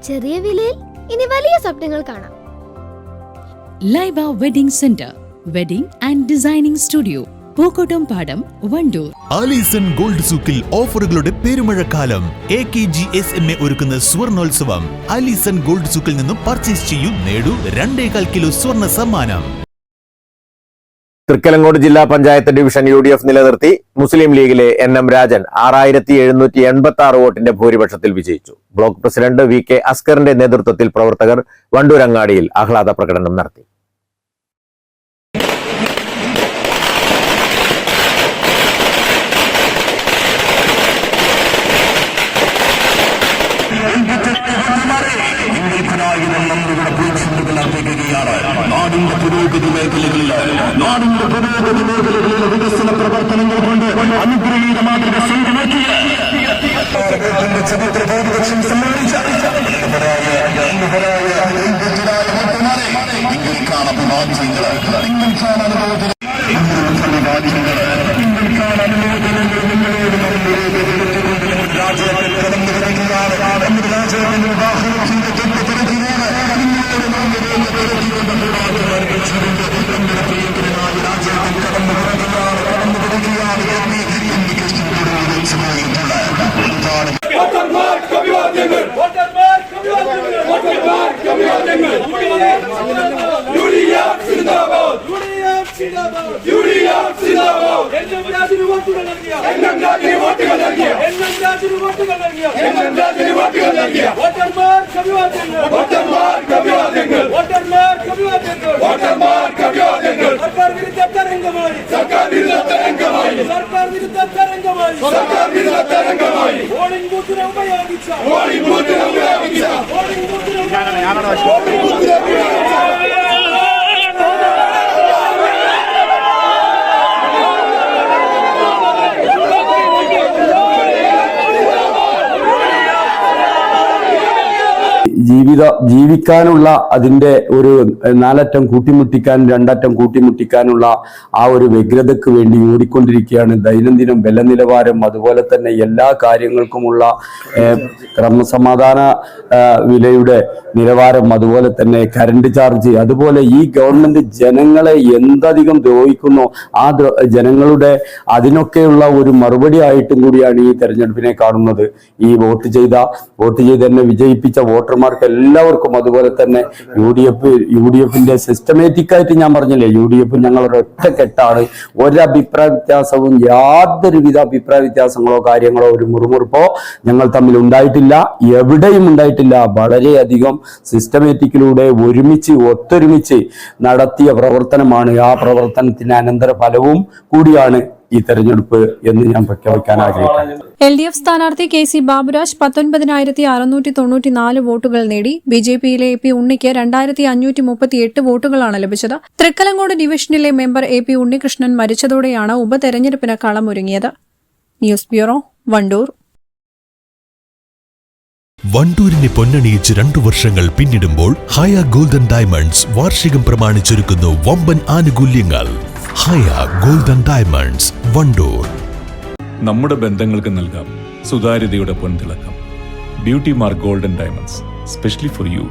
ചെറിയ വിലയിൽ ഇനി വലിയ സ്വപ്നങ്ങൾ കാണാം. Laiba wedding centre, wedding and designing studio, Pookkottum Padam, Wandoor. Alison gold സൂക്കിൽ ഓഫറുകളുടെ പെരുമഴക്കാലം. AKGSMA ഒരുക്കുന്ന സ്വർണോത്സവം. ആലീസൺ ഗോൾഡ് സൂക്കിൽ നിന്നും പർച്ചേസ് ചെയ്യൂ, നേടൂ 2.25 കിലോ സ്വർണ്ണ സമ്മാനം. തൃക്കലങ്കോട് ജില്ലാ പഞ്ചായത്ത് ഡിവിഷൻ UDF നിലനിർത്തി മുസ്ലിം ലീഗിലെ NM രാജൻ 6786 വോട്ടിന്റെ ഭൂരിപക്ഷത്തിൽ വിജയിച്ചു. ബ്ലോക്ക് പ്രസിഡന്റ് VK അസ്കറിന്റെ നേതൃത്വത്തിൽ പ്രവർത്തകർ വണ്ടൂരങ്ങാടിയിൽ ആഹ്ലാദ പ്രകടനം നടത്തി. നാടിന്റെ പുരോഗതി മേഖലകളിലെ വികസന പ്രവർത്തനങ്ങൾ കൊണ്ട് അനുഗ്രഹീത മാതൃക സ്വന്തമാക്കിയ ചരിത്ര ഭൂരിപക്ഷം സമ്മാനിച്ച നിങ്ങൾക്കാണ് അഭിവാദ്യങ്ങൾ, നിങ്ങൾക്കാണ് അനുമോദനങ്ങൾ, നിങ്ങൾക്കാണ് അനുമോദനങ്ങൾ. നിങ്ങളോട് രാജ്യത്തിൽ കടന്നു വരികയാണ്. നമ്മുടെ രാജ്യത്തിന്റെ വാഹനത്തിന്റെ തൊട്ടുപിറകിലാണ് ജീവിക്കാനുള്ള അതിന്റെ ഒരു 4 അറ്റം കൂട്ടിമുട്ടിക്കാൻ 2 അറ്റം കൂട്ടിമുട്ടിക്കാനുള്ള ആ ഒരു വ്യഗ്രതയ്ക്ക് വേണ്ടി ഓടിക്കൊണ്ടിരിക്കുകയാണ്. ദൈനംദിനം വില നിലവാരം, അതുപോലെ തന്നെ എല്ലാ കാര്യങ്ങൾക്കുമുള്ള ക്രമസമാധാന വിലയുടെ നിലവാരം, അതുപോലെ തന്നെ കറണ്ട് ചാർജ്, അതുപോലെ ഈ ഗവൺമെന്റ് ജനങ്ങളെ എന്തധികം ദ്രോഹിക്കുന്നോ ആ ജനങ്ങളുടെ അതിനൊക്കെയുള്ള ഒരു മറുപടി ആയിട്ടും കൂടിയാണ് ഈ തെരഞ്ഞെടുപ്പിനെ കാണുന്നത്. ഈ വോട്ട് ചെയ്ത് തന്നെ വിജയിപ്പിച്ച വോട്ടർമാർക്ക് എല്ലാവർക്കും, അതുപോലെ തന്നെ UDFന്റെ സിസ്റ്റമാറ്റിക് ആയിട്ട് ഞാൻ പറഞ്ഞില്ലേ, UDF ഞങ്ങളൊരു ഒറ്റക്കെട്ടാണ്. ഒരഭിപ്രായ വ്യത്യാസവും, യാതൊരുവിധ അഭിപ്രായ വ്യത്യാസങ്ങളോ കാര്യങ്ങളോ ഒരു മുറുമുറുപ്പോ ഞങ്ങൾ തമ്മിൽ ഉണ്ടായിട്ടില്ല, എവിടെയും ഉണ്ടായിട്ടില്ല. വളരെയധികം സിസ്റ്റമാറ്റിക്കിലൂടെ ഒത്തൊരുമിച്ച് നടത്തിയ പ്രവർത്തനമാണ്. ആ പ്രവർത്തനത്തിന് അനന്തര ഫലവും കൂടിയാണ് ഈ തെരഞ്ഞെടുപ്പ് എന്ന് ഞാൻ പ്രഖ്യാപിക്കാൻ ആഗ്രഹിക്കുന്നു. LDF സ്ഥാനാർത്ഥി KC ബാബുരാജ് 19,694 വോട്ടുകൾ നേടി. BJPയിലെ AP ഉണ്ണിക്ക് 2,538 വോട്ടുകളാണ് ലഭിച്ചത്. തൃക്കലങ്കോട് ഡിവിഷനിലെ മെമ്പർ AP ഉണ്ണികൃഷ്ണൻ മരിച്ചതോടെയാണ് ഉപതെരഞ്ഞെടുപ്പിന് കളമൊരുങ്ങിയത്. News bureau, Wandoor. വണ്ടൂരിനെ പൊന്നണിയിച്ച് 2 വർഷങ്ങൾ പിന്നിടുമ്പോൾ ഹയ ഗോൾഡൻ ഡയമണ്ട്സ് വാർഷികം പ്രമാണിച്ചൊരുക്കുന്നു വമ്പൻ ആനുകൂല്യങ്ങൾ. Haya golden diamonds, Wandoor. നമ്മുടെ ബന്ധങ്ങൾക്ക് നൽകാം സുതാര്യതയുടെ പൊൻതിളക്കം. Beauty mark golden diamonds, specially for U.